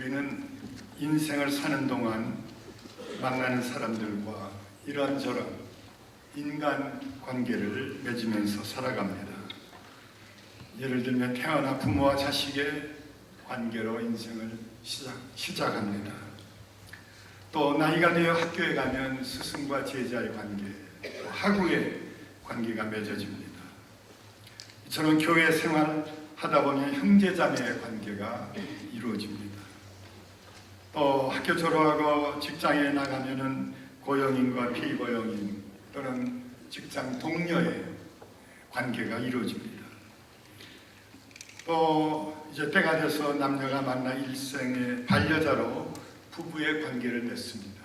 우리는 인생을 사는 동안 만나는 사람들과 이런저런 인간 관계를 맺으면서 살아갑니다. 예를 들면 태어나 부모와 자식의 관계로 인생을 시작합니다. 또 나이가 되어 학교에 가면 스승과 제자의 관계, 또 학우의 관계가 맺어집니다. 저는 교회 생활하다 보면 형제자매의 관계가 이루어집니다. 또 학교 졸업하고 직장에 나가면은 고용인과 피고용인 또는 직장 동료의 관계가 이루어집니다. 또 이제 때가 돼서 남녀가 만나 일생의 반려자로 부부의 관계를 맺습니다.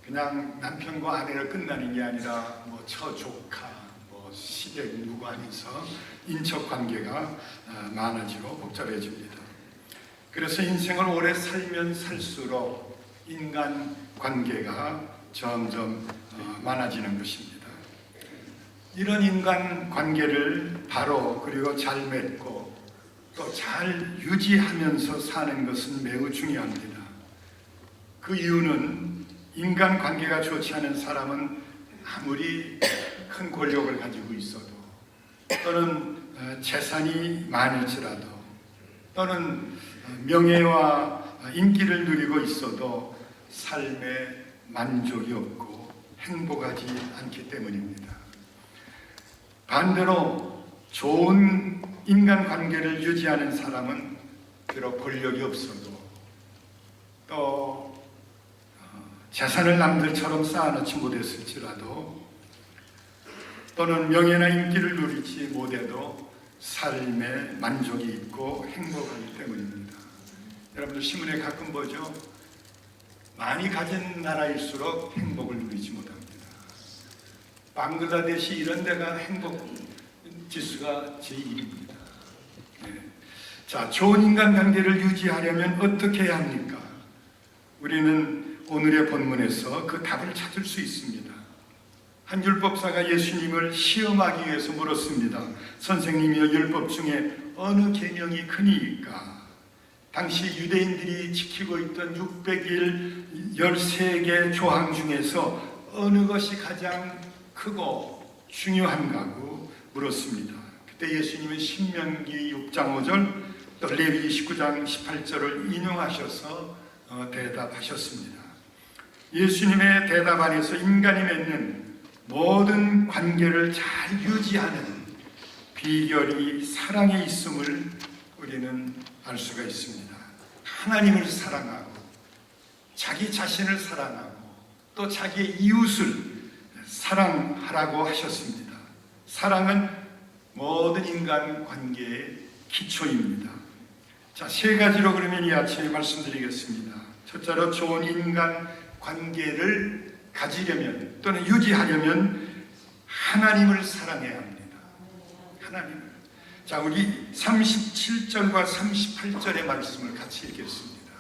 그냥 남편과 아내로 끝나는 게 아니라 뭐 처조카, 뭐 시댁 누구 아니서 인척 관계가 많아지고 복잡해집니다. 그래서 인생을 오래 살면 살수록 인간 관계가 점점 많아지는 것입니다. 이런 인간 관계를 바로 그리고 잘 맺고 또 잘 유지하면서 사는 것은 매우 중요합니다. 그 이유는 인간 관계가 좋지 않은 사람은 아무리 큰 권력을 가지고 있어도 또는 재산이 많을지라도 또는 명예와 인기를 누리고 있어도 삶에 만족이 없고 행복하지 않기 때문입니다. 반대로 좋은 인간관계를 유지하는 사람은 비록 권력이 없어도 또 재산을 남들처럼 쌓아놓지 못했을지라도 또는 명예나 인기를 누리지 못해도 삶에 만족이 있고 행복하기 때문입니다. 여러분들 신문에 가끔 보죠. 많이 가진 나라일수록 행복을 누리지 못합니다. 방글라데시 이런 데가 행복 지수가 제1입니다. 자, 좋은 인간관계를 유지하려면 어떻게 해야 합니까? 우리는 오늘의 본문에서 그 답을 찾을 수 있습니다. 한 율법사가 예수님을 시험하기 위해서 물었습니다. 선생님이여, 율법 중에 어느 계명이 크니까? 당시 유대인들이 지키고 있던 600일 13개 조항 중에서 어느 것이 가장 크고 중요한가고 물었습니다. 그때 예수님은 신명기 6장 5절 또 레위기 19장 18절을 인용하셔서 대답하셨습니다. 예수님의 대답 안에서 인간이 맺는 모든 관계를 잘 유지하는 비결이 사랑에 있음을 우리는 알 수가 있습니다. 하나님을 사랑하고 자기 자신을 사랑하고 또 자기의 이웃을 사랑하라고 하셨습니다. 사랑은 모든 인간 관계의 기초입니다. 자, 세 가지로 그러면 이 아침에 말씀드리겠습니다. 첫째로 좋은 인간 관계를 가지려면 또는 유지하려면 하나님을 사랑해야 합니다. 하나님을. 자, 우리 37절과 38절의 말씀을 같이 읽겠습니다.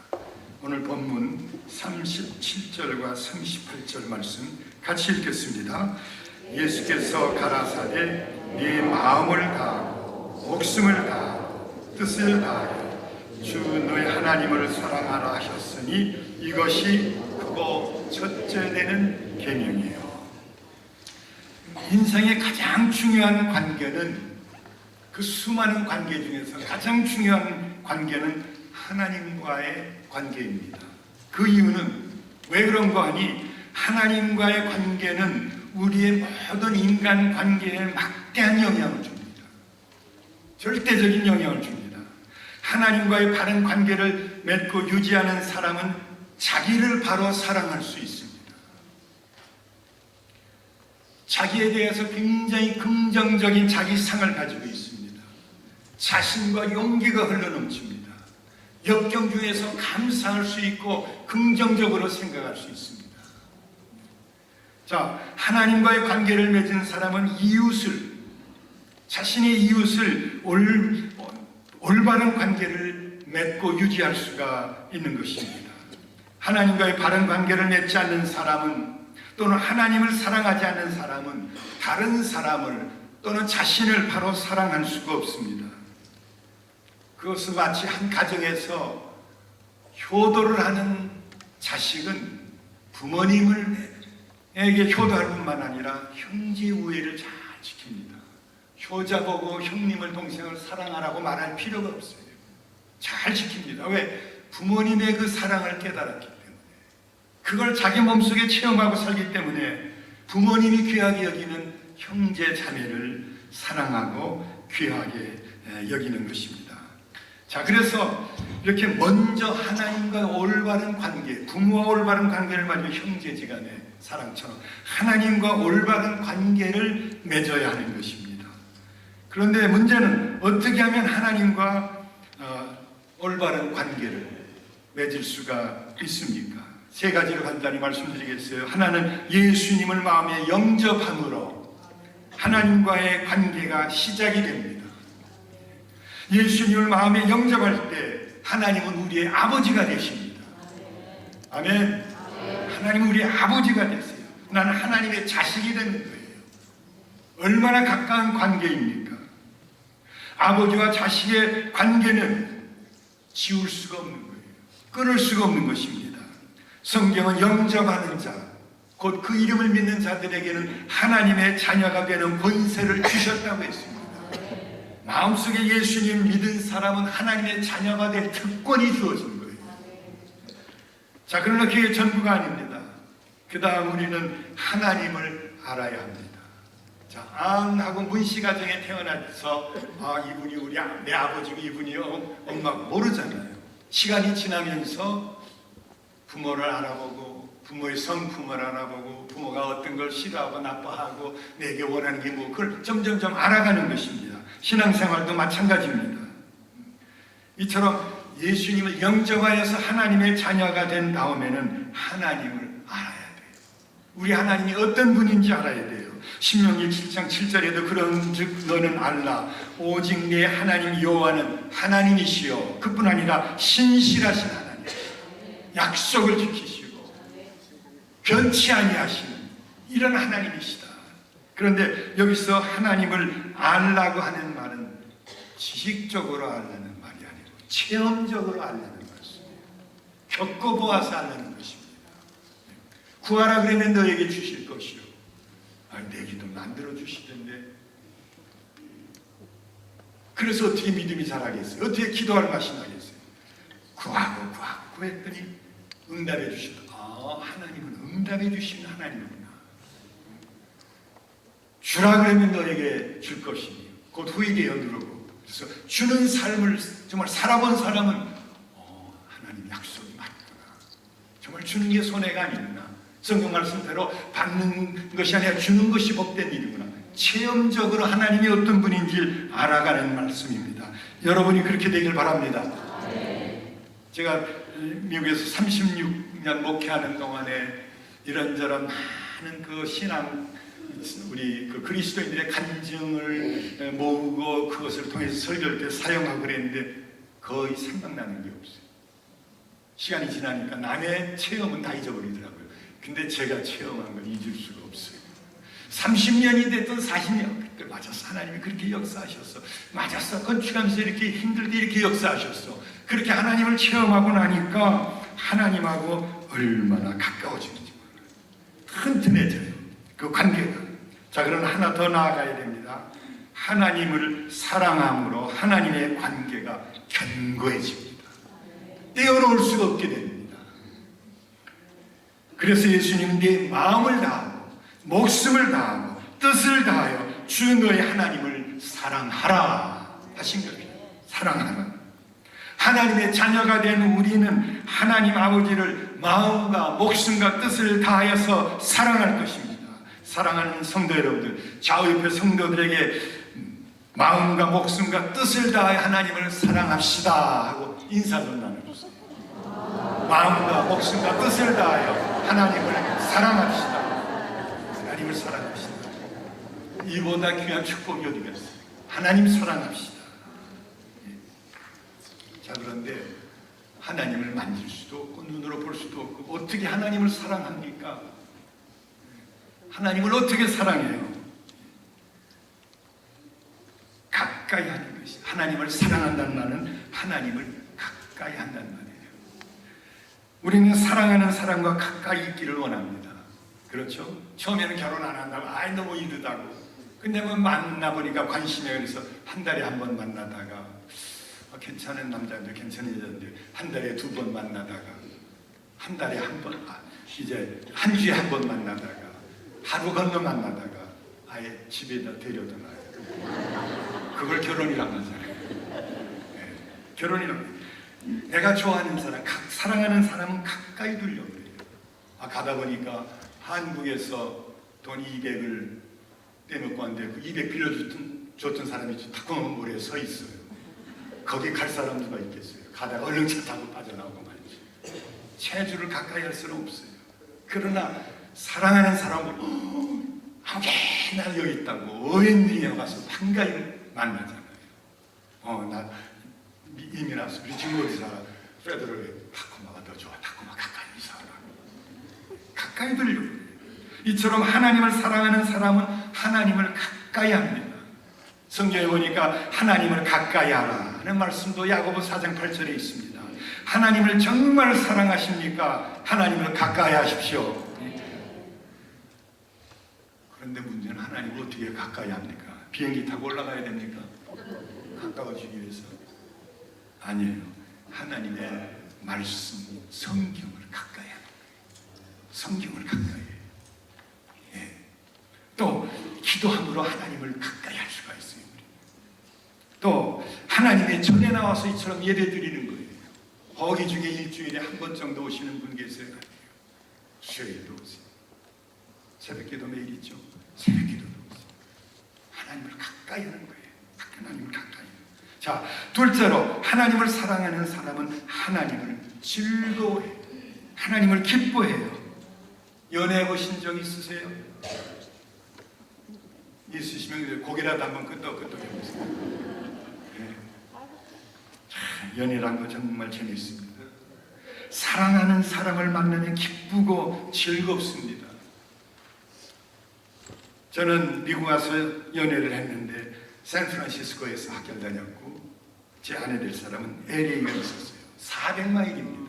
오늘 본문 37절과 38절 말씀 같이 읽겠습니다. 예수께서 가라사대 네 마음을 다하고 목숨을 다하고 뜻을 다하여 주 너의 하나님을 사랑하라 하셨으니 이것이 크고 첫째 되는 계명이에요. 인생의 가장 중요한 관계는 그 수많은 관계 중에서 가장 중요한 관계는 하나님과의 관계입니다. 그 이유는 왜 그런 거 하니 하나님과의 관계는 우리의 모든 인간 관계에 막대한 영향을 줍니다. 절대적인 영향을 줍니다. 하나님과의 바른 관계를 맺고 유지하는 사람은 자기를 바로 사랑할 수 있습니다. 자기에 대해서 굉장히 긍정적인 자기상을 가지고 있습니다. 자신과 용기가 흘러넘칩니다. 역경 중에서 감사할 수 있고 긍정적으로 생각할 수 있습니다. 자, 하나님과의 관계를 맺은 사람은 자신의 이웃을 올바른 관계를 맺고 유지할 수가 있는 것입니다. 하나님과의 바른 관계를 맺지 않는 사람은 또는 하나님을 사랑하지 않는 사람은 다른 사람을 또는 자신을 바로 사랑할 수가 없습니다. 그것은 마치 한 가정에서 효도를 하는 자식은 부모님에게 효도할 뿐만 아니라 형제 우애를 잘 지킵니다. 효자 보고 형님을 동생을 사랑하라고 말할 필요가 없어요. 잘 지킵니다. 왜? 부모님의 그 사랑을 깨달았기 때문에, 그걸 자기 몸속에 체험하고 살기 때문에 부모님이 귀하게 여기는 형제 자매를 사랑하고 귀하게 여기는 것입니다. 자, 그래서 이렇게 먼저 하나님과 올바른 관계, 부모와 올바른 관계를 맺은 형제지간의 사랑처럼 하나님과 올바른 관계를 맺어야 하는 것입니다. 그런데 문제는 어떻게 하면 하나님과 올바른 관계를 맺을 수가 있습니까? 세 가지로 간단히 말씀드리겠어요. 하나는 예수님을 마음에 영접함으로 하나님과의 관계가 시작이 됩니다. 예수님을 마음에 영접할 때 하나님은 우리의 아버지가 되십니다. 아멘. 하나님은 우리의 아버지가 되세요. 나는 하나님의 자식이 되는 거예요. 얼마나 가까운 관계입니까? 아버지와 자식의 관계는 지울 수가 없는 거예요. 끊을 수가 없는 것입니다. 성경은 영접하는 자, 곧 그 이름을 믿는 자들에게는 하나님의 자녀가 되는 권세를 주셨다고 했습니다. 마음속에 예수님 믿은 사람은 하나님의 자녀가 될 특권이 주어진 거예요. 자, 그러나 그게 전부가 아닙니다. 그 다음 우리는 하나님을 알아야 합니다. 자, 앙하고 문씨 가정에 태어나서 이분이 내 아버지고 이분이 엄마고 모르잖아요. 시간이 지나면서 부모를 알아보고 부모의 성품을 알아보고 부모가 어떤 걸 싫어하고 나빠하고 내게 원하는 게 뭐, 그걸 점점점 알아가는 것입니다. 신앙생활도 마찬가지입니다. 이처럼 예수님을 영접하여서 하나님의 자녀가 된 다음에는 하나님을 알아야 돼요. 우리 하나님이 어떤 분인지 알아야 돼요. 신명기 7장 7절에도 그런즉 너는 알라 오직 내 하나님 여호와는 하나님이시요 그뿐 아니라 신실하신 하나님, 약속을 지키시고 변치 아니하시는 이런 하나님이시다. 그런데 여기서 하나님을 알라고 하는 말은 지식적으로 알라는 말이 아니고 체험적으로 알라는 말씀이에요. 겪어보아서 알라는 것입니다. 구하라 그러면 너에게 주실 것이요. 내 기도 만들어 주시던데. 그래서 어떻게 믿음이 자라겠어요? 어떻게 기도할 맛이 나겠어요? 구하고 구했더니 응답해 주시다. 하나님은 응답해 주시는 하나님이구나. 주라 그러면 너에게 줄 것이니 곧 후일에 누르고. 그래서 주는 삶을 정말 살아본 사람은 하나님 약속이 맞구나. 정말 주는 게 손해가 아니구나. 성경 말씀대로 받는 것이 아니라 주는 것이 복된 일이구나. 체험적으로 하나님이 어떤 분인지 알아가는 말씀입니다. 여러분이 그렇게 되길 바랍니다. 제가 미국에서 36년 목회하는 동안에 이런저런 많은 그 신앙, 우리 그 그리스도인들의 간증을 모으고 그것을 통해서 설교할 때 사용하고 그랬는데 거의 생각나는 게 없어요. 시간이 지나니까 남의 체험은 다 잊어버리더라고요. 근데 제가 체험한 걸 잊을 수가 없어요. 30년이 됐든 40년, 그때 맞았어. 하나님이 그렇게 역사하셨어. 맞았어. 건축하면서 이렇게 힘들게 이렇게 역사하셨어. 그렇게 하나님을 체험하고 나니까 하나님하고 얼마나 가까워지는지 몰라요. 튼튼해져요. 그 관계가. 자, 그러나 하나 더 나아가야 됩니다. 하나님을 사랑함으로 하나님의 관계가 견고해집니다. 떼어놓을 수가 없게 됩니다. 그래서 예수님은 내 마음을 다하고 목숨을 다하고 뜻을 다하여 주 너의 하나님을 사랑하라 하신 겁니다. 사랑하라. 하나님의 자녀가 된 우리는 하나님 아버지를 마음과 목숨과 뜻을 다하여서 사랑할 것입니다. 사랑하는 성도 여러분들, 좌우옆의 성도들에게 마음과 목숨과 뜻을 다하여 하나님을 사랑합시다 하고 인사 좀 나눠주세요. 마음과 목숨과 뜻을 다하여 하나님을 사랑합시다. 하나님을 사랑합시다. 이보다 귀한 축복이 어디겠어요? 하나님 사랑합시다. 자, 그런데 하나님을 만질 수도 없고 눈으로 볼 수도 없고 어떻게 하나님을 사랑합니까? 하나님을 어떻게 사랑해요? 가까이 하는 것이. 하나님을 사랑한다는 말은 하나님을 가까이 한다는 말이에요. 우리는 사랑하는 사람과 가까이 있기를 원합니다. 그렇죠? 처음에는 결혼 안 한다고 아이 너무 이르다고. 근데 뭐 만나보니까 관심이 그래서 한 달에 한 번 만나다가 괜찮은 남자인데 괜찮은 여자인데 한 달에 2번 만나다가 한 달에 한 번, 이제 한 주에 한 번 만나다가 하루 건너 만나다가 아예 집에다 데려다 놔요. 그걸 결혼이라고 하잖아요. 네, 결혼이라고. 내가 좋아하는 사람, 사랑하는 사람은 가까이 두려고 해요. 가다 보니까 한국에서 돈 200을 떼먹고 왔는데 그 200 빌려줬던 사람이 탁구멍 모래에 서 있어요. 거기 갈 사람 누가 있겠어요? 가다가 얼른 차 타고 빠져나오고 말이죠. 체주를 가까이 할 수는 없어요. 그러나 사랑하는 사람은 맨날 여기 있다고 웬일이야 와서 한가히 만나잖아요. 나 이민 왔어. 우리 지금 어디 살아? 페더럴에. 탁구마가 더 좋아. 탁구마 가까이 살아. 가까이 들려고. 이처럼 하나님을 사랑하는 사람은 하나님을 가까이 합니다. 성경에 보니까 하나님을 가까이 하라는 말씀도 야고보 4장 8절에 있습니다. 하나님을 정말 사랑하십니까? 하나님을 가까이 하십시오. 그런데 문제는 하나님을 어떻게 가까이 합니까? 비행기 타고 올라가야 됩니까? 가까워지기 위해서. 아니에요. 하나님의 말씀, 성경을 가까이 합니다. 성경을 가까이 해요. 또 기도함으로 하나님을 가까이 할 수가 있어요. 또 하나님의 전에 나와서 이처럼 예배 드리는 거예요. 거기 중에 일주일에 한 번 정도 오시는 분 계세요. 수요일도 오세요. 새벽기도 매일 있죠. 새벽기도도 오세요. 하나님을 가까이 하는 거예요. 하나님을 가까이. 자, 둘째로 하나님을 사랑하는 사람은 하나님을 즐거워해요. 하나님을 기뻐해요. 연애해 보신 적 있으세요? 있으시면 고개라도 한번 끄덕끄덕해보세요. 네. 연애란 거 정말 재밌습니다. 사랑하는 사람을 만나면 기쁘고 즐겁습니다. 저는 미국 와서 연애를 했는데 샌프란시스코에서 학교를 다녔고 제 아내 될 사람은 LA에 있었어요. 400마일입니다.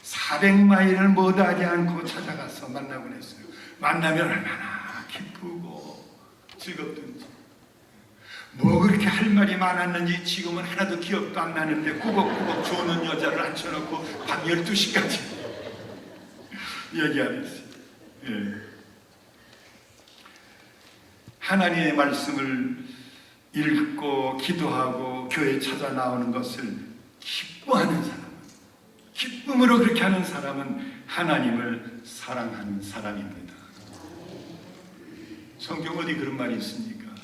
400마일을 못하지 않고 찾아가서 만나곤 했어요. 만나면 얼마나 기쁘고 즐겁든지. 뭐 그렇게 할 말이 많았는지 지금은 하나도 기억도 안 나는데 꾸벅꾸벅 조는 여자를 앉혀놓고 밤 12시까지 얘기하면서. 하나님의 말씀을 읽고 기도하고 교회에 찾아 나오는 것을 기뻐하는 사람, 기쁨으로 그렇게 하는 사람은 하나님을 사랑하는 사람입니다. 성경 어디 그런 말이 있습니까?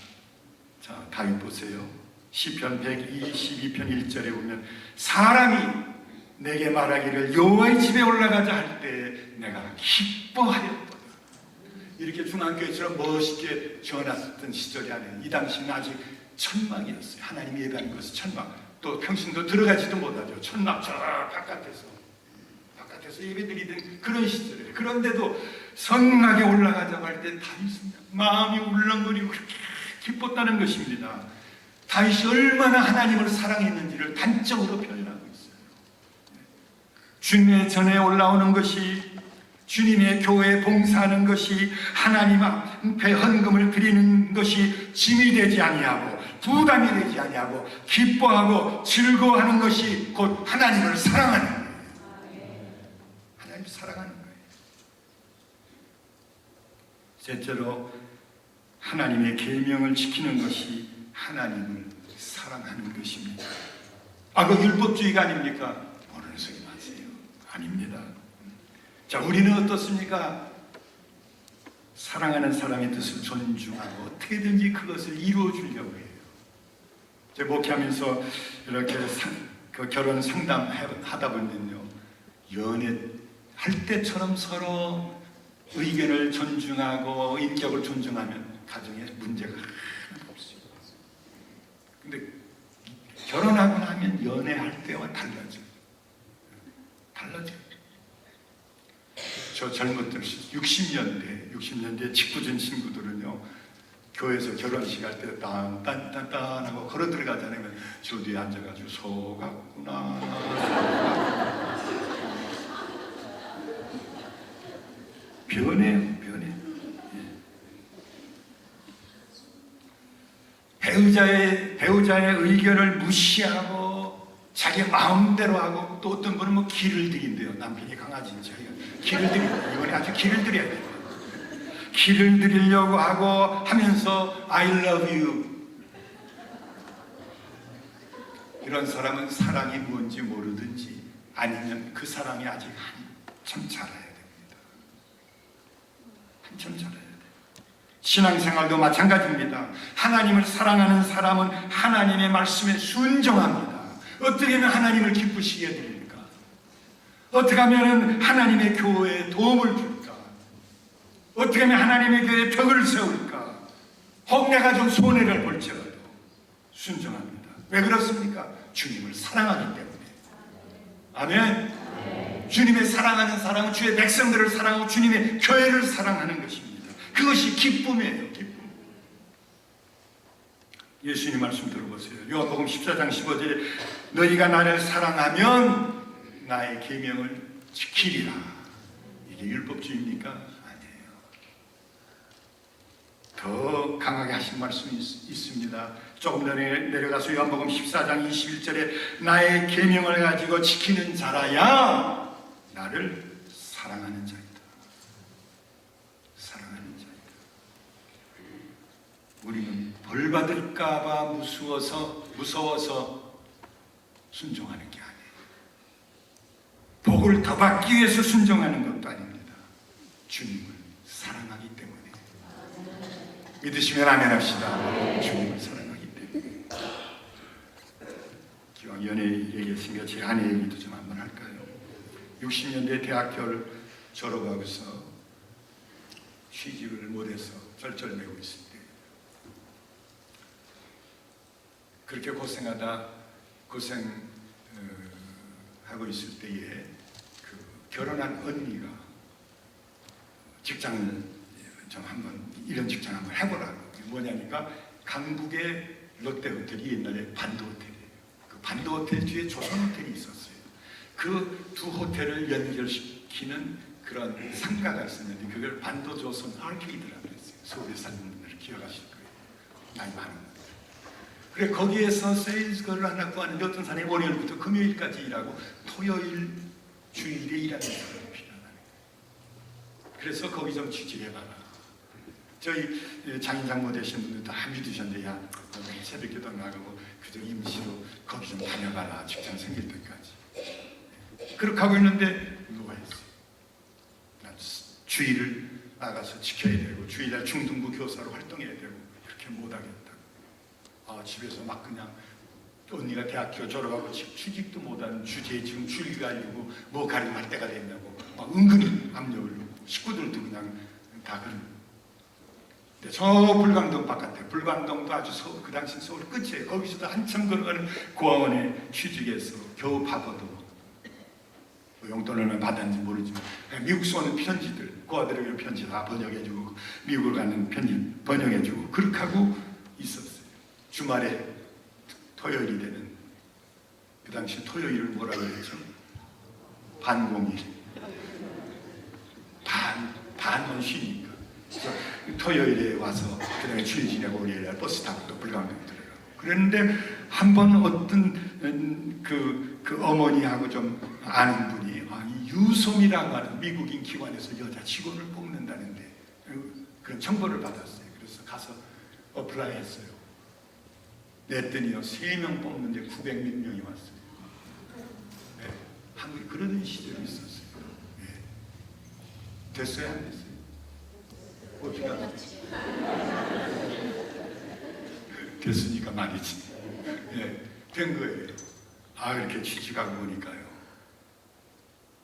자, 다윗 보세요. 시편 122편 1절에 보면 사람이 내게 말하기를 여호와의 집에 올라가자 할 때 내가 기뻐하였다. 이렇게 중앙교회처럼 멋있게 지어놨던 시절이 아니에요. 이 당시는 아직 천막이었어요. 하나님이 예배하는 것은 천막. 또 평신도 들어가지도 못하죠. 천막 저 바깥에서 예배드리던 그런 시절이에요. 그런데도 성막에 올라가자고 할 때 다윗은 마음이 울렁거리고 그렇게 기뻤다는 것입니다. 다윗이 얼마나 하나님을 사랑했는지를 단적으로 표현하고 있어요. 주님의 전에 올라오는 것이, 주님의 교회에 봉사하는 것이, 하나님 앞에 헌금을 드리는 것이 짐이 되지 아니하고 부담이 되지 아니하고 기뻐하고 즐거워하는 것이 곧 하나님을 사랑하는 거예요. 하나님을 사랑하는 거예요. 셋째로 하나님의 계명을 지키는 것이 하나님을 사랑하는 것입니다. 그 율법주의가 아닙니까? 모르는 소리 마세요. 아닙니다. 자, 우리는 어떻습니까? 사랑하는 사람의 뜻을 존중하고 어떻게든지 그것을 이루어 주려고 해요. 제가 목회하면서 이렇게 결혼 상담하다 보면요, 연애할 때처럼 서로 의견을 존중하고 인격을 존중하면 가정에 문제가 하나도 없어요. 근데 결혼하고 나면 연애할 때와 달라져요. 저 젊은들 60년대 직부준 친구들은요, 교회에서 결혼식 할 때 딴딴딴딴 하고 걸어 들어가잖아요. 저 뒤에 앉아가지고 속았구나. 변해요. 배우자의 의견을 무시하고 자기 마음대로 하고, 또 어떤 분은 뭐 기를 들인대요. 남편이 강아지인 자기가 기를 들인다. 이번에 아주 기를 들여야 돼요. 기를 들이려고 하고 하면서 I love you. 이런 사람은 사랑이 뭔지 모르든지, 아니면 그 사랑이 아직 한참 자라야 됩니다. 한참 자라야 돼요. 신앙생활도 마찬가지입니다. 하나님을 사랑하는 사람은 하나님의 말씀에 순종합니다. 어떻게 하면 하나님을 기쁘시게 해드립니까? 어떻게 하면 하나님의 교회에 도움을 줄까? 어떻게 하면 하나님의 교회에 벽을 세울까? 혹 내가 좀 손해를 볼지라도 순종합니다. 왜 그렇습니까? 주님을 사랑하기 때문에. 아멘. 주님의 사랑하는 사랑은 주의 백성들을 사랑하고 주님의 교회를 사랑하는 것입니다. 그것이 기쁨이에요. 기쁨. 예수님 말씀 들어보세요. 요한복음 14장 15절에 너희가 나를 사랑하면 나의 계명을 지키리라. 이게 율법주의입니까? 아니에요. 더 강하게 하신 말씀이 있습니다. 조금 전에 내려가서 요한복음 14장 21절에 나의 계명을 가지고 지키는 자라야 나를 사랑하는 자이다. 사랑하는 자이다. 우리는 벌 받을까봐 무서워서 순종하는 게 아니에요. 복을 더 받기 위해서 순종하는 것도 아닙니다. 주님을 사랑하기 때문에. 믿으시면 아멘 합시다. 주님을 사랑하기 때문에. 기왕 연애 얘기했으니까 제 아내 얘기도 좀 한번 할까요? 60년대 대학교를 졸업하고서 취직을 못해서 절절매고 있을 때, 그렇게 고생하고 있을 때에 그 결혼한 언니가 직장을 좀 한번, 이런 직장 한번 해보라고. 뭐냐니까 강북의 롯데호텔이 옛날에 반도호텔이에요. 그 반도호텔 뒤에 조선호텔이 있었어요. 그 두 호텔을 연결시키는 그런 상가가 있었는데 그걸 반도조선 아케이드라고 그랬어요. 서울에 사는 분들 기억하실 거예요. 나이 많은 분들. 그래, 거기에서 세일즈걸을 하나 구하는데 어떤 사람이 월요일부터 금요일까지 일하고 토요일 주일에 일하는 사람이 필요하다. 그래서 거기 좀 취직해봐라. 저희 장인 장모 되신 분들 다 믿으셨는데, 야, 새벽기도 나가고 그저 임시로 거기 좀 다녀봐라. 직장 생길 때까지. 그렇게 하고 있는데 누가 했어요? 난 주일을 나가서 지켜야 되고 주일날 중등부 교사로 활동해야 되고 그렇게 못하겠다. 집에서 막 그냥, 언니가 대학교 졸업하고 취직도 못한 주제에 지금 주일 가지고 뭐 가림할 때가 됐냐고 막 은근히 압력을 넣고 식구들도 그냥 다 그런. 저 불광동 바깥에, 불광동도 아주 그 당시 서울 끝이에요. 거기서도 한참 걸어가는 고아원에 취직해서 겨우 밥어도 용돈을 받았는지 모르지만 미국서 오는 편지들, 고아들에게 편지 다 번역해주고 미국을 가는 편지 번역해주고 그렇게 하고 있었어요. 주말에 토요일이 되는, 그 당시 토요일을 뭐라 그랬죠? 반공일. 반은 쉬니까. 그래서 토요일에 와서 그 다음에 주일 지내고 월요일날 버스 타고 또 불광동 들어가고. 그랬는데 한 번 어떤 그 어머니하고 좀 아는 분이 이 유솜이라고 하는 미국인 기관에서 여자 직원을 뽑는다는데 그런 정보를 받았어요. 그래서 가서 어플라이 했어요. 냈더니요 3명 뽑는데 900몇 명이 왔어요. 네, 한국에 그러는 시절이 있었어요. 네. 됐어요? 안 됐어요? 어떻게 됐으니까 말이지. 네, 된 거예요. 이렇게 취직하고 보니까요.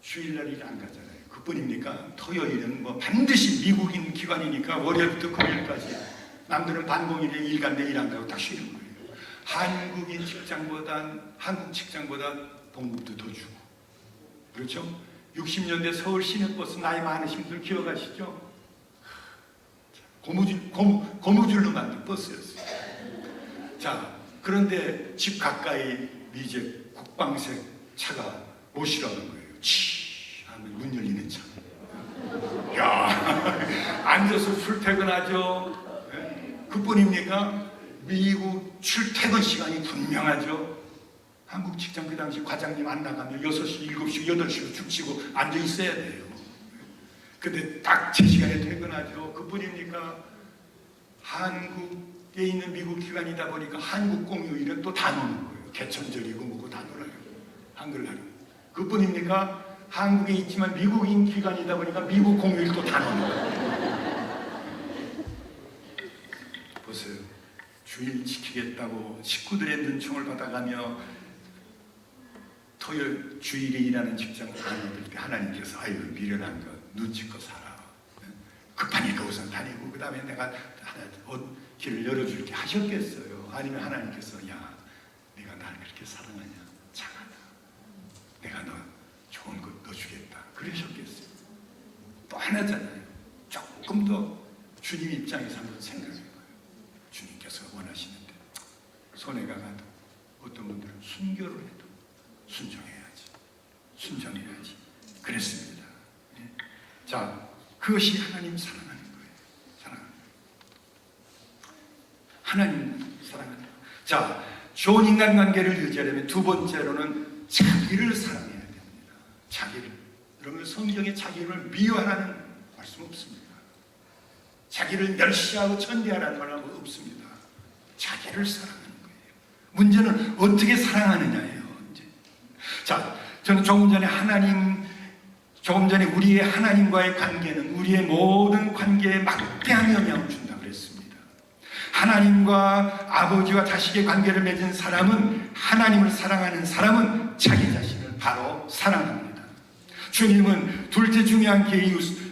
주일날 일 안 가잖아요. 그뿐입니까? 토요일은 뭐 반드시 미국인 기관이니까 월요일부터 금요일까지. 남들은 반공일에 일 간데 일 안 가고 다 쉬는 거예요. 한국 직장보다 봉급도 더 주고. 그렇죠? 60년대 서울 시내버스 나이 많으신 분들 기억하시죠? 고무줄로 만든 버스였어요. 자, 그런데 집 가까이 미제 국방색 차가 모시라는 거예요. 치 하면 문 열리는 차. 야, 앉아서 출퇴근하죠. 예? 그뿐입니까? 미국 출퇴근 시간이 분명하죠. 한국 직장 그 당시 과장님 안 나가면 6시, 7시, 8시로 죽치고 앉아 있어야 돼요. 근데 딱 제 시간에 퇴근하죠. 그뿐입니까? 한국에 있는 미국 기관이다 보니까 한국 공휴일은 또 다 노는 거예요. 개천절이고 뭐고 다 놀아요. 한글날은. 그뿐입니까? 한국에 있지만 미국인 기관이다 보니까 미국 공휴일도 다 노는 거예요. 보세요. 주일 지키겠다고 식구들의 눈총을 받아가며 토요일 주일에 일하는 직장 다니들 때 하나님께서 아유 미련한 것 눈치껏 살아. 급하니까 우선 다니고 그 다음에 내가 길을 열어줄게 하셨겠어요? 아니면 하나님께서 야 네가 날 그렇게 사랑하냐? 장하다. 내가 너 좋은 것 넣어주겠다. 그러셨겠어요? 또 하나잖아요. 조금 더 주님 입장에서 한번 생각해봐요. 주님께서 원하시는데 손해가 가도 어떤 분들은 순교를 해도 순종해야지 그랬습니다. 네. 자, 그것이 하나님 사랑하는 거예요. 하나님 사랑하는 거예요. 자, 좋은 인간관계를 유지하려면 두 번째로는 자기를 사랑해야 됩니다. 자기를. 여러분 성경에 자기를 미워하라는 말씀 없습니다. 자기를 멸시하고 천대하라는 말 없습니다. 자기를 사랑하는 거예요. 문제는 어떻게 사랑하느냐예요. 이제. 자, 저는 조금 전에 우리의 하나님과의 관계는 우리의 모든 관계에 막대한 영향을 준다고 그랬습니다. 하나님과 아버지와 자식의 관계를 맺은 사람은 하나님을 사랑하는 사람은 자기 자신을 바로 사랑합니다. 주님은 둘째 중요한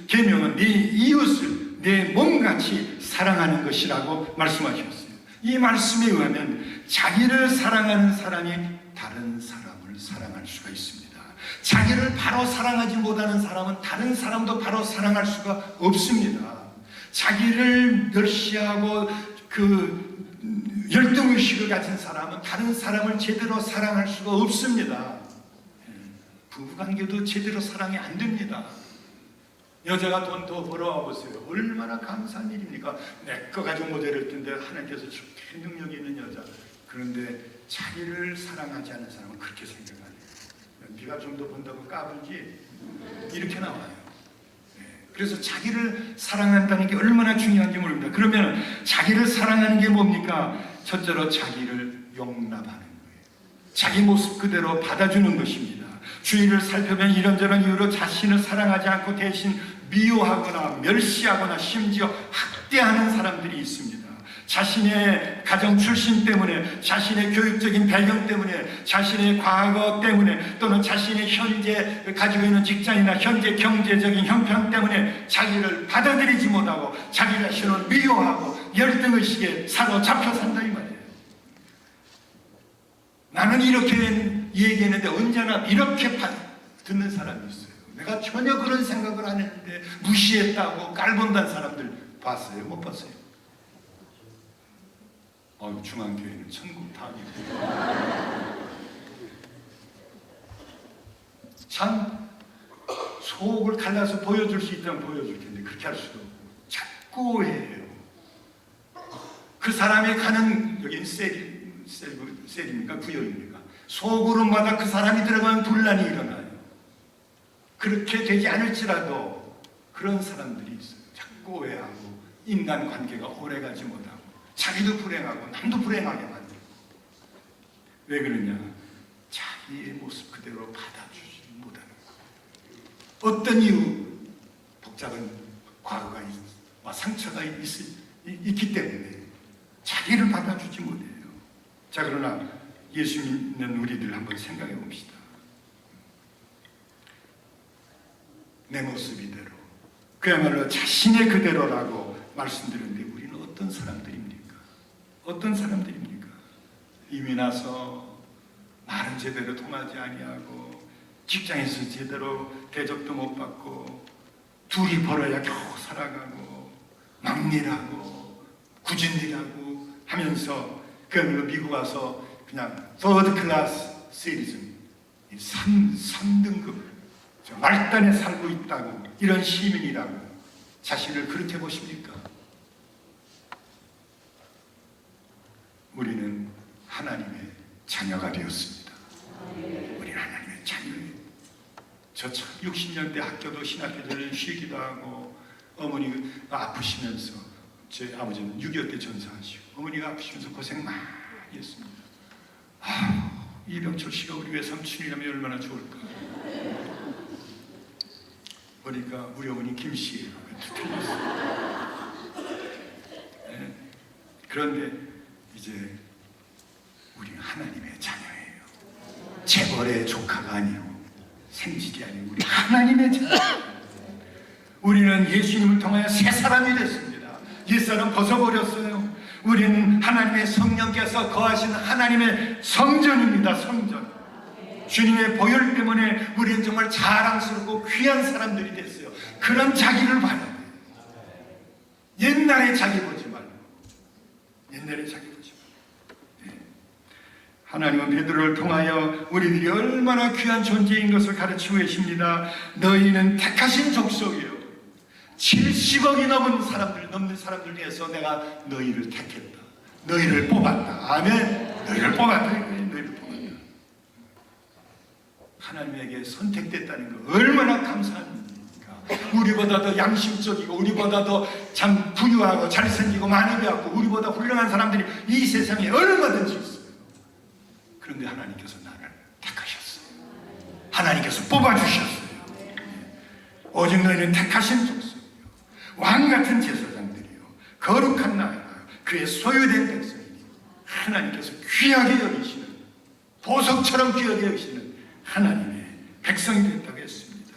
계명은 네 이웃을 내 몸같이 사랑하는 것이라고 말씀하셨어요. 이 말씀에 의하면 자기를 사랑하는 사람이 다른 사람을 사랑할 수가 있습니다. 자기를 바로 사랑하지 못하는 사람은 다른 사람도 바로 사랑할 수가 없습니다. 자기를 멸시하고 그 열등의식을 가진 사람은 다른 사람을 제대로 사랑할 수가 없습니다. 부부관계도 제대로 사랑이 안 됩니다. 여자가 돈 더 벌어와 보세요. 얼마나 감사한 일입니까? 내 거 가지고 모델을 텐데 하나님께서 저렇게 능력 있는 여자. 그런데 자기를 사랑하지 않는 사람은 그렇게 생각 안 해요. 네가 좀 더 번다고 까불지? 이렇게 나와요. 그래서 자기를 사랑한다는 게 얼마나 중요한지 모릅니다. 그러면 자기를 사랑하는 게 뭡니까? 첫째로 자기를 용납하는 거예요. 자기 모습 그대로 받아주는 것입니다. 주위를 살펴보면 이런저런 이유로 자신을 사랑하지 않고 대신 미워하거나 멸시하거나 심지어 학대하는 사람들이 있습니다. 자신의 가정 출신 때문에, 자신의 교육적인 배경 때문에, 자신의 과거 때문에, 또는 자신의 현재 가지고 있는 직장이나 현재 경제적인 형편 때문에 자기를 받아들이지 못하고 자기 자신을 미워하고 열등의식에 사로잡혀 산다 이 말이에요. 나는 이렇게 얘기했는데 언제나 이렇게 듣는 사람이 있어요. 내가 전혀 그런 생각을 안 했는데 무시했다고 깔본다는 사람들 봤어요? 못 봤어요? 중앙교회는 천국 다니고 참 속을 갈라서 보여줄 수 있다면 보여줄 텐데 그렇게 할 수도 없고 자꾸 해요. 그 사람이 가는 여기는 셀입니까? 구역입니까? 소그룹마다 그 사람이 들어가면 분란이 일어나요. 그렇게 되지 않을지라도 그런 사람들이 있어요. 자꾸 오해하고 인간관계가 오래가지 못하고 자기도 불행하고 남도 불행하게 만들고. 왜 그러냐? 자기의 모습 그대로 받아주지 못하는 거예요. 어떤 이유? 복잡한 과거가 상처가 있기 때문에 자기를 받아주지 못해요. 자, 그러나 예수 믿는 우리들 한번 생각해 봅시다. 내 모습 이대로, 그야말로 자신의 그대로라고 말씀드렸는데 우리는 어떤 사람들입니까? 어떤 사람들입니까? 이미 나서 말은 제대로 통하지 아니하고 직장에서 제대로 대접도 못 받고 둘이 벌어야 겨우 살아가고 막일하고 구진일하고 하면서 그야말로 미국 와서 그냥 서드 클래스 시리즌 3등급 말단에 살고 있다고 이런 시민이라고 자신을 그렇게 보십니까? 우리는 하나님의 자녀가 되었습니다. 우리는 하나님의 자녀예요. 저 참 60년대 학교도 신학교를 쉬기도 하고, 어머니가 아프시면서, 제 아버지는 6.25 때 전사하시고 어머니가 아프시면서 고생 많이 했습니다. 이병철 씨가 우리 외삼촌이라면 얼마나 좋을까. 보니까 우리 어머니 김 씨예요. 틀렸어요. 네. 그런데 이제 우리는 하나님의 자녀예요. 재벌의 조카가 아니고 생질이 아니고 우리 하나님의 자녀. 우리는 예수님을 통하여 새 사람이 됐습니다. 옛사람 벗어버렸어요. 우리는 하나님의 성령께서 거하시는 하나님의 성전입니다. 성전. 주님의 보혈 때문에 우리는 정말 자랑스럽고 귀한 사람들이 됐어요. 그런 자기를 봐야 돼요. 옛날에 자기 보지 말고. 옛날에 자기 보지 말고. 하나님은 베드로를 통하여 우리들이 얼마나 귀한 존재인 것을 가르치고 계십니다. 너희는 택하신 족속이요, 70억이 넘는 사람들 중에서 내가 너희를 택했다. 너희를 뽑았다. 아멘. 너희를 뽑았다. 너희를 뽑았다. 하나님에게 선택됐다는 거 얼마나 감사합니까? 우리보다 더 양심적이고, 우리보다 더 참 부유하고 잘생기고 많이 배웠고, 우리보다 훌륭한 사람들이 이 세상에 얼마든지 있어요. 그런데 하나님께서 나를 택하셨어요. 하나님께서 뽑아주셨어요. 오직 너희는 택하신 족속이요, 왕같은 제사장들이요, 거룩한 나라요, 그의 소유된 백성이요, 하나님께서 귀하게 여기시는, 보석처럼 귀하게 여기시는 하나님의 백성이 됐다고 했습니다.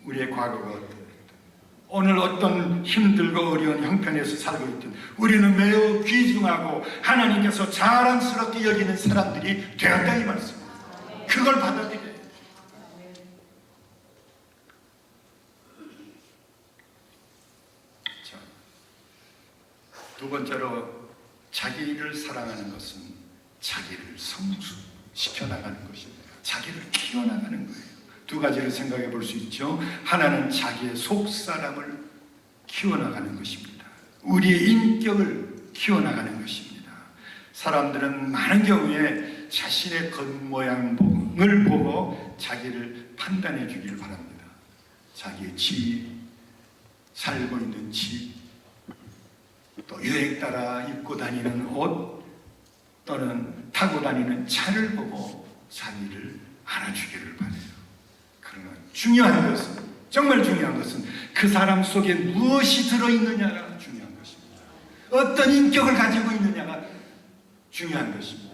우리의 과거가 어떻든, 오늘 어떤 힘들고 어려운 형편에서 살고 있든 우리는 매우 귀중하고 하나님께서 자랑스럽게 여기는 사람들이 되었다, 이 말씀입니다. 그걸 받아들여야 돼요. 자, 두 번째로, 자기를 사랑하는 것은 자기를 성숙시켜 나가는 것입니다. 자기를 키워나가는 거예요. 두 가지를 생각해 볼 수 있죠. 하나는 자기의 속사람을 키워나가는 것입니다. 우리의 인격을 키워나가는 것입니다. 사람들은 많은 경우에 자신의 겉모양을 보고 자기를 판단해 주기를 바랍니다. 자기의 집, 살고 있는 집, 또 유행 따라 입고 다니는 옷, 또는 타고 다니는 차를 보고 자기를 알아주기를 바라요. 그러나 중요한 것은, 정말 중요한 것은 그 사람 속에 무엇이 들어있느냐가 중요한 것입니다. 어떤 인격을 가지고 있느냐가 중요한 것입니다.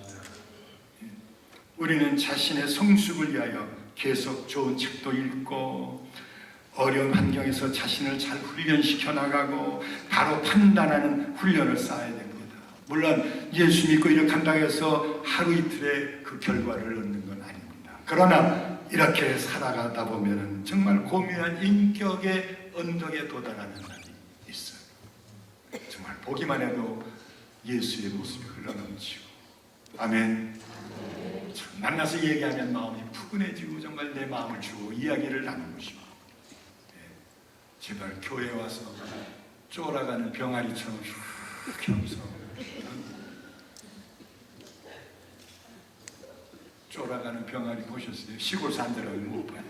우리는 자신의 성숙을 위하여 계속 좋은 책도 읽고, 어려운 환경에서 자신을 잘 훈련시켜 나가고 바로 판단하는 훈련을 쌓아야 됩니다. 물론 예수 믿고 이렇게 한다고 해서 하루 이틀에 그 결과를 얻는 건 아닙니다. 그러나 이렇게 살아가다 보면 정말 고귀한 인격의 언덕에 도달하는 날이 있어요. 정말 보기만 해도 예수의 모습이 흘러넘치고, 아멘. 만나서 얘기하면 마음이 푸근해지고 정말 내 마음을 주고 이야기를 나누고 싶고, 제발 교회 와서 쫄아가는 병아리처럼 휙 하면서, 쫄아가는 병아리 보셨어요? 시골 산들은 못 봐요.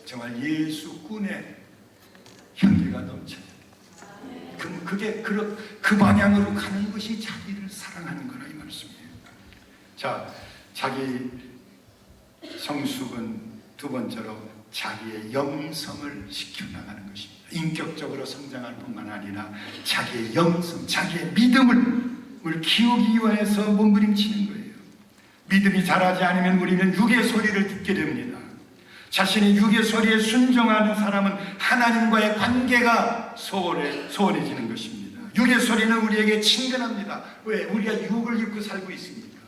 정말 예수 꾼의 향기가 넘쳐요. 그게 그 방향으로 가는 것이 자기를 사랑하는 거라, 이 말씀이에요. 자, 자기 성숙은 두 번째로 자기의 영성을 시켜나가는 것입니다. 인격적으로 성장할 뿐만 아니라 자기의 영성, 자기의 믿음을 키우기 위해서 몸부림치는 거예요. 믿음이 자라지 않으면 우리는 육의 소리를 듣게 됩니다. 자신의 육의 소리에 순종하는 사람은 하나님과의 관계가 소원해지는 것입니다. 육의 소리는 우리에게 친근합니다. 왜? 우리가 육을 입고 살고 있습니까?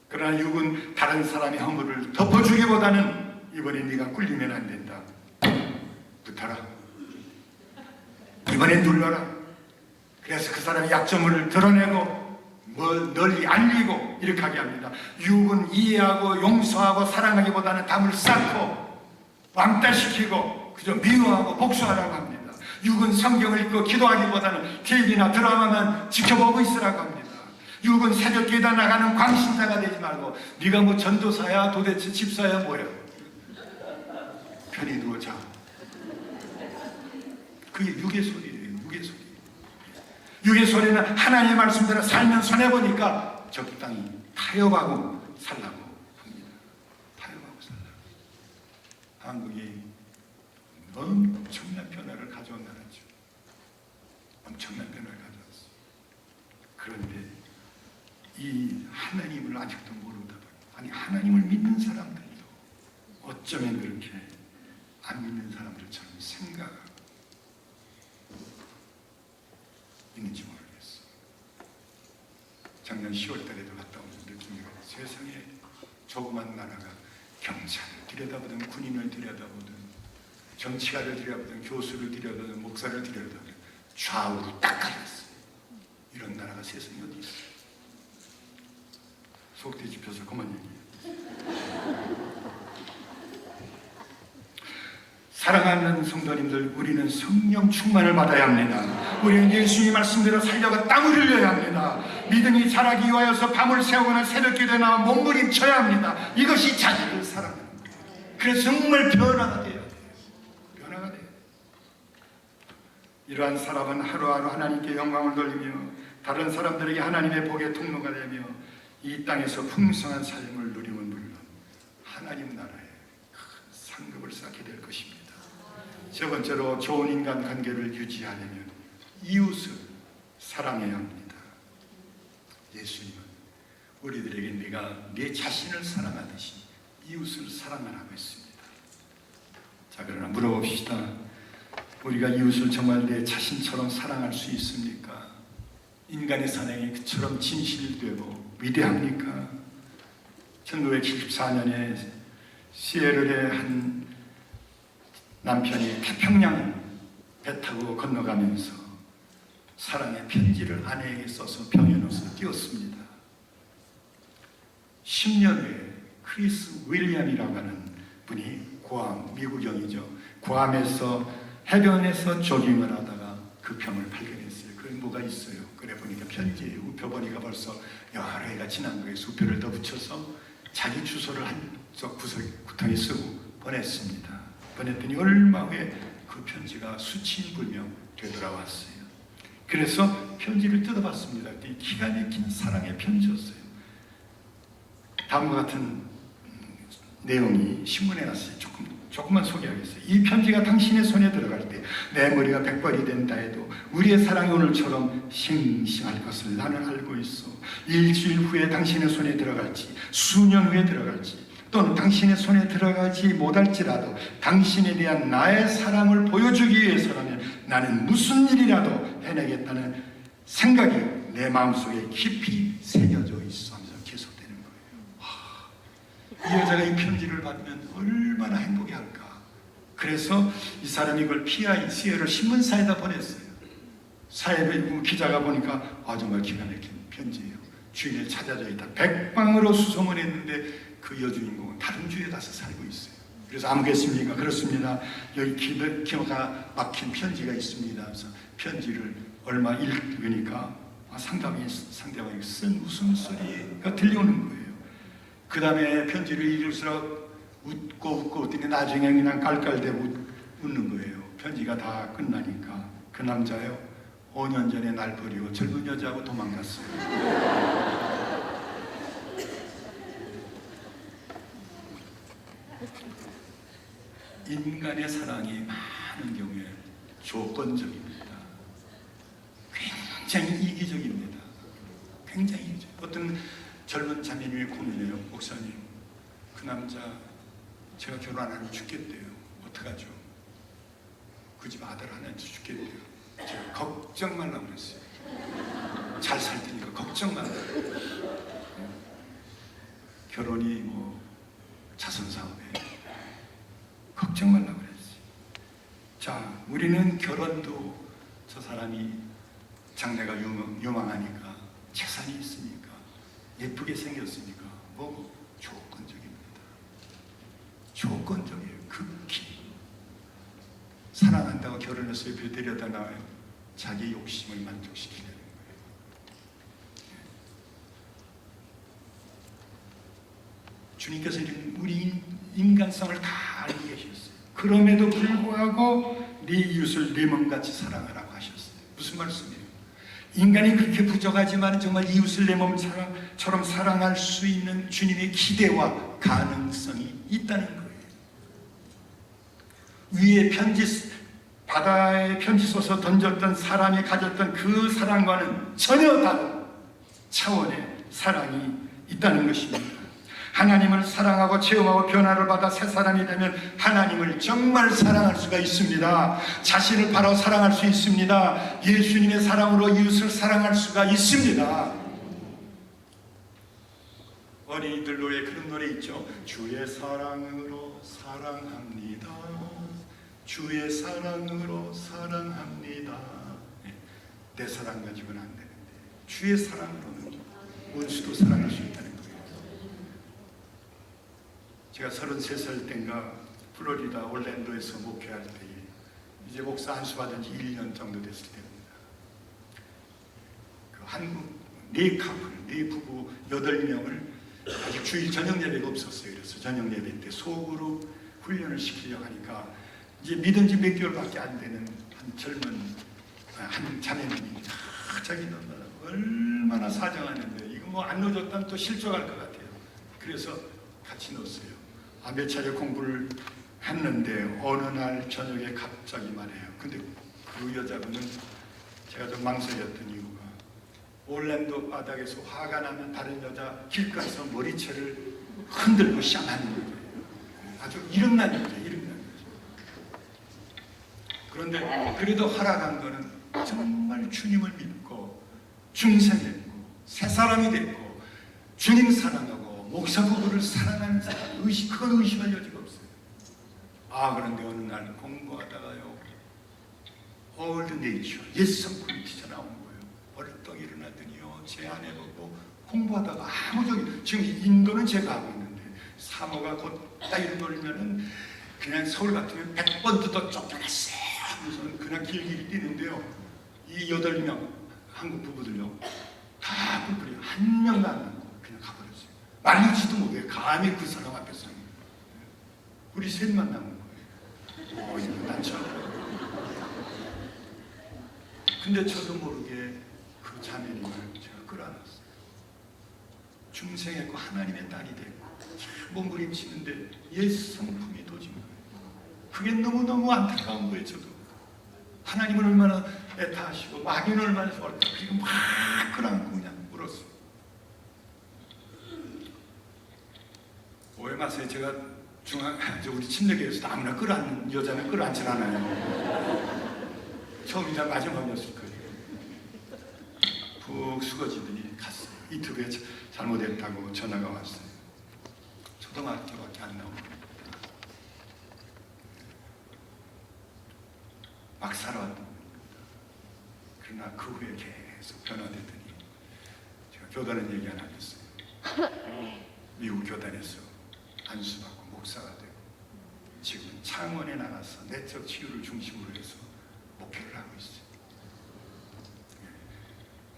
그러나 육은 다른 사람의 허물을 덮어주기보다는 이번에 네가 꿀리면 안 된다, 붙어라, 이번에 눌러라. 그래서 그 사람의 약점을 드러내고 널리 알리고 이렇게 하게 합니다. 육은 이해하고 용서하고 사랑하기보다는 담을 쌓고 왕따시키고 그저 미워하고 복수하라고 합니다. 육은 성경을 읽고 기도하기보다는 TV나 드라마만 지켜보고 있으라고 합니다. 육은 새벽기에다 나가는 광신자가 되지 말고 네가 뭐 전도사야 도대체 집사야 뭐야. 편히 누워 자. 그게 육의 소리예요. 육의 소리. 육의 소리는 하나님의 말씀대로 살면 손해보니까 적당히 타협하고 살라고 합니다. 타협하고 살라고. 한국이 엄청난 변화를 가져온 나라죠. 엄청난 변화를 가져왔어요. 그런데 이 하나님을 아직도 모르다 보니, 아니 하나님을 믿는 사람들도 어쩌면 그렇게 안 믿는 사람들처럼 생각하고 있는지 모르겠어. 작년 10월 달에도 갔다 온 느낌이 세상에 조그만 나라가 경찰을 들여다보든 군인을 들여다보든 정치가를 들여다보든 교수를 들여다보든 목사를 들여다보든 좌우로 딱 갈렸어요. 이런 나라가 세상에 어디 있어요? 속 뒤집혀서 그만 얘기해요. 사랑하는 성도님들, 우리는 성령 충만을 받아야 합니다. 우리는 예수님 말씀대로 살려가 땀을 흘려야 합니다. 믿음이 자라기 위하여서 밤을 새우거나 새벽기도에 나와 몸부림쳐야 합니다. 이것이 자기를 사랑하는 거예요. 그래서 정말 변화가 돼야 돼요. 변화가 돼요. 이러한 사람은 하루하루 하나님께 영광을 돌리며 다른 사람들에게 하나님의 복의 통로가 되며 이 땅에서 풍성한 삶을 누리면 물론 하나님 나라에 큰 상급을 쌓게 될 것입니다. 세 번째로 좋은 인간 관계를 유지하려면 이웃을 사랑해야 합니다. 예수님은 우리들에게 네가 네 자신을 사랑하듯이 이웃을 사랑하라고 했습니다. 자, 그러나 물어봅시다. 우리가 이웃을 정말 내 자신처럼 사랑할 수 있습니까? 인간의 사랑이 그처럼 진실되고 위대합니까? 1974년에 시에르의 한 남편이 태평양 배 타고 건너가면서 사랑의 편지를 아내에게 써서 병에 넣어서 띄웠습니다. 10년 후에 크리스 윌리엄이라고 하는 분이 구암, 미국형이죠. 구암에서 해변에서 조깅을 하다가 그 병을 발견했어요. 그게 뭐가 있어요? 그래 보니까 편지에 우표보니까 벌써 여러 해가 지난 거예요. 우표를 더 붙여서 자기 주소를 한쪽 구석에 쓰고 보냈습니다. 보냈더니 얼마 후에 그 편지가 수치인불명 되돌아왔어요. 그래서 편지를 뜯어봤습니다. 기가 막힌 사랑의 편지였어요. 다음과 같은 내용이 신문에 났어요. 조금만 소개하겠어요. 이 편지가 당신의 손에 들어갈 때 내 머리가 백발이 된다 해도 우리의 사랑이 오늘처럼 싱싱할 것을 나는 알고 있어. 일주일 후에 당신의 손에 들어갈지 수년 후에 들어갈지 또는 당신의 손에 들어가지 못할지라도 당신에 대한 나의 사랑을 보여주기 위해서라면 나는 무슨 일이라도 해내겠다는 생각이 내 마음속에 깊이 새겨져 있어 하면서 계속되는 거예요. 이 여자가 이 편지를 받으면 얼마나 행복해할까. 그래서 이 사람이 이걸 PIC를 신문사에다 보냈어요. 사회부 기자가 보니까 정말 기가 막힌 편지예요. 주인을 찾아져 있다. 백방으로 수소문 했는데 그 여주인공은 다른 주에 가서 살고 있어요. 그래서 아무겠습니까? 그렇습니다. 여기 기가 막힌 편지가 있습니다. 그래서 편지를 얼마 읽으니까 상대방이 쓴 웃음소리가 들려오는 거예요. 그 다음에 편지를 읽을수록 웃고 웃더니 나중에 그냥 깔깔대고 웃는 거예요. 편지가 다 끝나니까 그 남자요 5년 전에 날 버리고 젊은 여자하고 도망갔어요. 인간의 사랑이 많은 경우에 조건적입니다. 굉장히 이기적입니다. 굉장히 이기적. 어떤 젊은 자매님이 고민해요. 목사님, 그 남자 제가 결혼 안 하면 죽겠대요. 어떡하죠? 그 집 아들 하나한테 죽겠대요. 제가 걱정 말라고 그랬어요. 잘 살 테니까 걱정 말라고. 결혼이 뭐 자선 사업에 걱정 말라고 그랬어요. 자, 우리는 결혼도 저 사람이 장래가 유망하니까 재산이 있으니까 예쁘게 생겼으니까 뭐 조건적입니다. 조건적이에요. 극히 사랑한다고 결혼해서 옆에 데려다 놔요. 자기 욕심을 만족시키려는 거예요. 주님께서 우리 인간성을 다 알고 계셨어요. 그럼에도 불구하고 네 이웃을 네 몸같이 사랑하라고 하셨어요. 무슨 말씀이에요? 인간이 그렇게 부족하지만 정말 이웃을 내 몸처럼 사랑할 수 있는 주님의 기대와 가능성이 있다는 거예요. 위에 바다에 편지 써서 던졌던 사람이 가졌던 그 사랑과는 전혀 다른 차원의 사랑이 있다는 것입니다. 하나님을 사랑하고 체험하고 변화를 받아 새 사람이 되면 하나님을 정말 사랑할 수가 있습니다. 자신을 바로 사랑할 수 있습니다. 예수님의 사랑으로 이웃을 사랑할 수가 있습니다. 어린이들 노래, 그런 노래 있죠. 주의 사랑으로 사랑합니다. 주의 사랑으로 사랑합니다. 내 사랑 가지고는 안 되는데 주의 사랑으로는 원수도 사랑할 수 있다는 거예요. 제가 33살 때인가 플로리다 올랜도에서 목회할 때에 이제 목사 안수 받은 지 1년 정도 됐을 때입니다. 그 한국 네 커플, 네 부부 8명을 아직 주일 저녁 예배가 없었어요. 그래서 저녁 예배 때 소그룹 훈련을 시키려고 하니까 이제 믿은 지 몇 개월밖에 안 되는 한 자매님이 자기는 얼마나 사정하는데 이거 뭐 안 넣어줬다면 또 실족할 것 같아요. 그래서 같이 넣었어요. 몇 차례 공부를 했는데 어느 날 저녁에 갑자기 말해요. 근데 그 여자분은 제가 좀 망설였던 이유가 올랜도 바닥에서 화가 나면 다른 여자 길가에서 머리채를 흔들고 쌍하는 거예요. 아주 이름난 여자, 이름난 여자. 그런데 그래도 허락한 거는 정말 주님을 믿고 중생했고 새 사람이 됐고 주님 사랑하고 목사 부부를 사랑하는 사람, 그건 의심할 여지가 없어요. 그런데 어느 날 공부하다가요, 올드 네이처, 옛 성품이 튀어나온 거예요. 벌떡 일어나더니요, 제 아내 보고 공부하다가 지금 인도는 제가 하고 있는데 사모가 곧 따위를 돌면은 그냥 서울 같으면 100번 뜯어 쫓겨났어요 하면서 그냥 길길이 뛰는데요, 이 8명 한국 부부들요 다 뿔뿔이 한 명도 안 남고 그냥 가버렸어요. 말리지도 못해. 감히 그 사람 앞에서 우리 셋만 남은 거예요. 이거 난처. 근데 저도 모르게 그 자매님을 제가 끌어안았어요. 중생했고 하나님의 딸이 됐고 몸부림치는데 옛 성품이 도진 거예요. 그게 너무너무 안타까운 거예요. 저도 하나님을 얼마나 애타하시고 마귀는 얼마나 좋아할까. 그리고 막 끌어안고 그냥 울었어요. 오해 마세요. 제가 우리 침례교회에서 아무나 끌어안는 여자는 끌어안질 않아요. 처음이자 마지막이었을 거예요. 푹 수거지더니 갔어요. 이틀 후에 잘못했다고 전화가 왔어요. 초등학교밖에 안 나오고 막 살아왔던 겁니다. 그러나 그 후에 계속 변화되더니 제가 교단은 얘기 안 하겠어요. 미국 교단에서 안수받고 목사가 되고 지금은 창원에 나가서 내적 치유를 중심으로 해서 목회를 하고 있어요.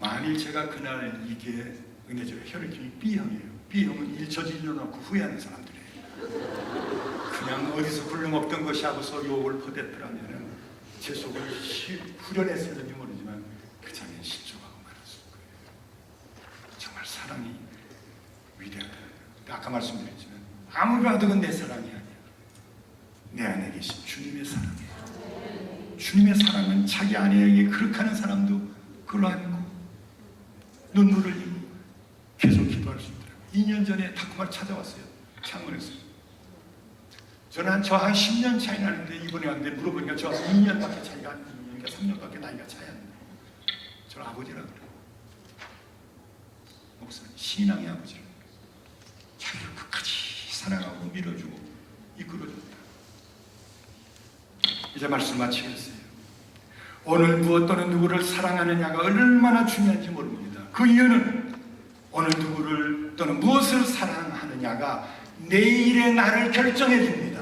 만일 제가 그날 이게 은혜죠. 혈액형이 B형이에요. B형은 일처질려 놓고 후회하는 사람들이에요. 그냥 어디서 굴러먹던 것이 하고서 욕을 퍼댔더라면 제 속을 후련했을지 모르지만 그 장면 실족하고 말았을 거예요. 정말 사랑이 위대하다. 아까 말씀드렸지만 아무리 그건 내 사랑이 아니야. 내 안에 계신 주님의 사랑이에요. 주님의 사랑은 자기 아내에게 그렇게 하는 사람도 그걸 안고 눈물을 흘리고 계속 기도할 수 있더라고요. 2년 전에 다쿠마를 찾아왔어요. 창원에서. 저는 한 10년 차이 나는데 이번에 왔는데 물어보니까 저 2년밖에 차이가 안 나니까 3년밖에 나이가 차이 안 나요. 저는 아버지라 그래요. 목사님, 신앙의 아버지라. 자기를 끝까지 사랑하고 밀어주고 이끌어줍니다. 이제 말씀 마치겠어요. 오늘 무엇 또는 누구를 사랑하느냐가 얼마나 중요한지 모릅니다. 그 이유는 오늘 누구를 또는 무엇을 사랑하느냐가 내일의 나를 결정해 줍니다.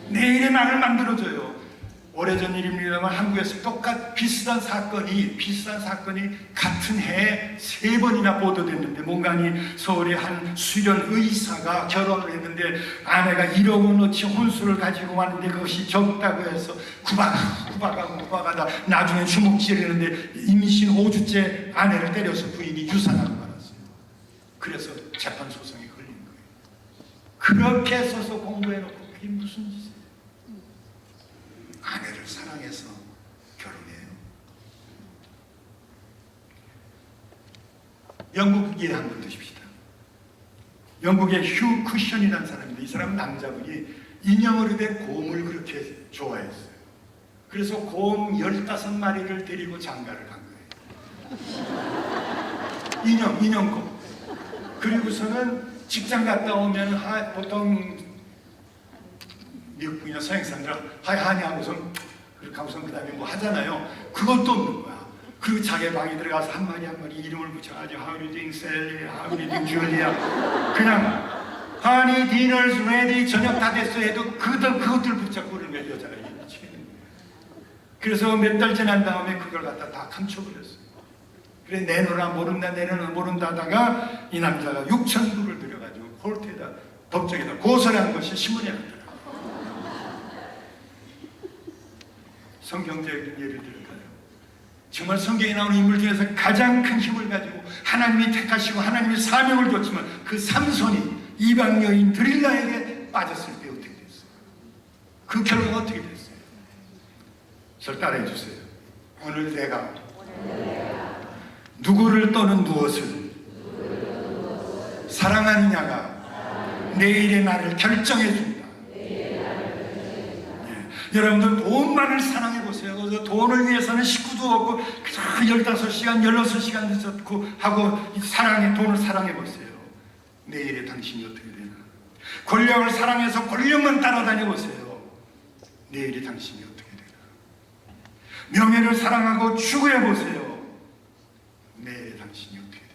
내일의 나를 만들어줘요. 오래전 일입니다만 한국에서 비슷한 사건이 같은 해에 3번이나 보도됐는데, 뭔가니 서울의 한 수련 의사가 결혼을 했는데 아내가 1억 원어치 혼수를 가지고 왔는데 그것이 적다고 해서 구박하다 나중에 주먹질했는데 임신 5주째 아내를 때려서 부인이 유산하고 말았어요. 그래서 재판 소송이 걸린 거예요. 그렇게 써서 공부해놓고 그게 무슨 짓이에요? 아내를 사랑해서 결혼해요. 영국 예 한번 드십시다. 영국의 휴 쿠션이라는 사람인데, 이 사람은 남자분이 인형으로 된 곰을 그렇게 좋아했어요. 그래서 곰 15마리를 데리고 장가를 간 거예요. 인형곰. 그리고서는 직장 갔다 오면 보통 미국이나 서양 사람들 하니 하고선 그렇게 하고선 그 다음에 뭐 하잖아요. 그것도 없는 거야. 그리고 자기 방에 들어가서 한 마리 이름을 붙여가지고 How are you doing, Sally? How are you doing, Julia? 그냥 Honey, dinner's ready. 저녁 다 됐어 해도 그것들 붙잡고 그러는 거야. 여자가 미치겠는 거야. 그래서 몇 달 지난 다음에 그걸 갖다 다 감춰버렸어요. 그래 내놓으라 모른다 하다가 이 남자가 6,000불을 들여가지고 콜트에다 법정에다 고소를 한 것이 신문에 났더라. 성경적인 예를 들까요? 정말 성경에 나오는 인물 중에서 가장 큰 힘을 가지고 하나님이 택하시고 하나님이 사명을 줬지만 그 삼손이 이방 여인 드릴라에게 빠졌을 때 어떻게 됐어요? 그 결과가 어떻게 됐어요? 저를 따라해 주세요. 오늘 내가 누구를 또는 무엇을 사랑하느냐가 내일의 나를 결정해 준다. 여러분들 돈만을 사랑해 보세요. 그래서 돈을 위해서는 식구도 없고 15시간, 16시간 듣고 하고 돈을 사랑해 보세요. 내일의 당신이 어떻게 되나? 권력을 사랑해서 권력만 따라다녀 보세요. 내일의 당신이 어떻게 되나? 명예를 사랑하고 추구해 보세요. 내일의 당신이 어떻게 되나?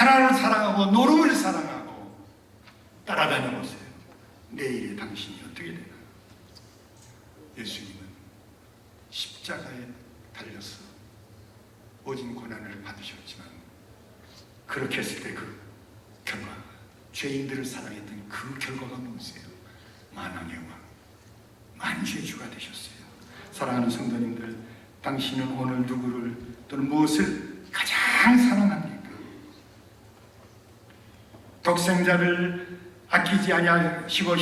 하나를 사랑하고 노름을 사랑하고 따라다녀 보세요. 내일의 당신이 어떻게 되나? 예수님은 십자가에 달려서 모진 고난을 받으셨지만 그렇게 했을 때 그 결과, 죄인들을 사랑했던 그 결과가 무엇이에요? 만왕의 왕, 만주의 주가 되셨어요. 사랑하는 성도님들, 당신은 오늘 누구를 또는 무엇을 가장 사랑합니까? 독생자를 아끼지 아니하시고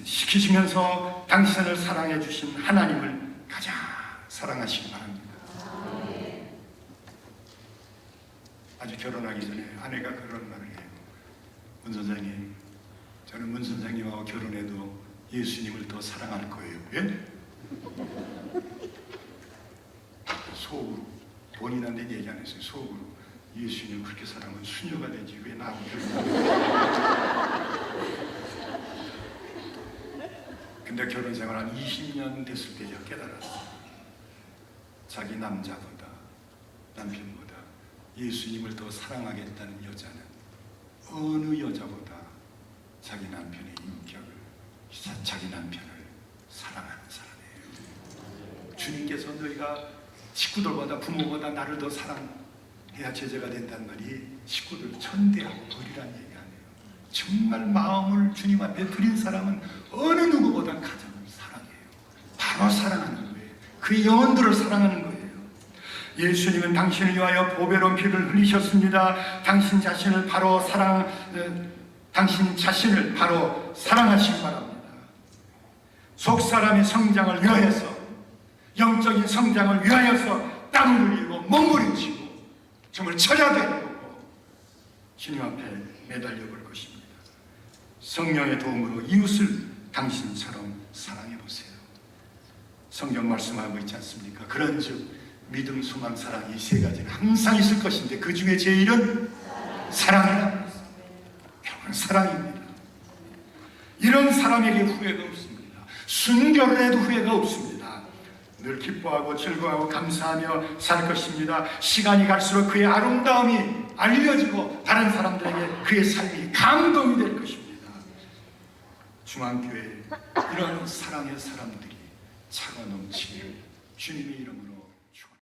시키시면서 당신을 사랑해 주신 하나님을 가장 사랑하시기 바랍니다. 아주 결혼하기 전에 아내가 그런 말을 해요. 문 선생님, 저는 문 선생님하고 결혼해도 예수님을 더 사랑할 거예요. 왜? 속으로, 본인한테 얘기 안 했어요. 속으로, 예수님 그렇게 사랑하면 수녀가 되지 왜 나하고 결혼해요? 근데 결혼 생활 한 20년 됐을 때 제가 깨달았어요. 자기 남자보다, 남편보다 예수님을 더 사랑하겠다는 여자는 어느 여자보다 자기 남편의 인격을, 자기 남편을 사랑하는 사람이에요. 주님께서 너희가 식구들보다 부모보다 나를 더 사랑해야 제자가 된단 말이 식구들 천대하고 버리란 얘기 아니에요. 정말 마음을 주님 앞에 드린 사람은 어느 누구보다 가장 사랑해요. 바로 사랑하는 거예요. 그 영혼들을 사랑하는 거예요. 예수님은 당신을 위하여 보배로운 피를 흘리셨습니다. 당신 자신을 바로 사랑하시기 바랍니다. 속 사람의 성장을 위하여서, 영적인 성장을 위하여서 땀을 흘리고 몸부림치고 정말 처자되고 주님 앞에 매달려 볼 것입니다. 성령의 도움으로 이웃을 당신처럼 사랑해 보세요. 성경 말씀하고 있지 않습니까? 그런즉 믿음, 소망, 사랑, 이 세 가지는 항상 있을 것인데 그 중에 제일은 사랑이라. 결국은 사랑입니다. 이런 사람에게 후회가 없습니다. 순교를 해도 후회가 없습니다. 늘 기뻐하고 즐거워하고 감사하며 살 것입니다. 시간이 갈수록 그의 아름다움이 알려지고 다른 사람들에게 그의 삶이 감동이 될 것입니다. 중앙교회 이런 사랑의 사람들이 차가 넘치기를 주님의 이름으로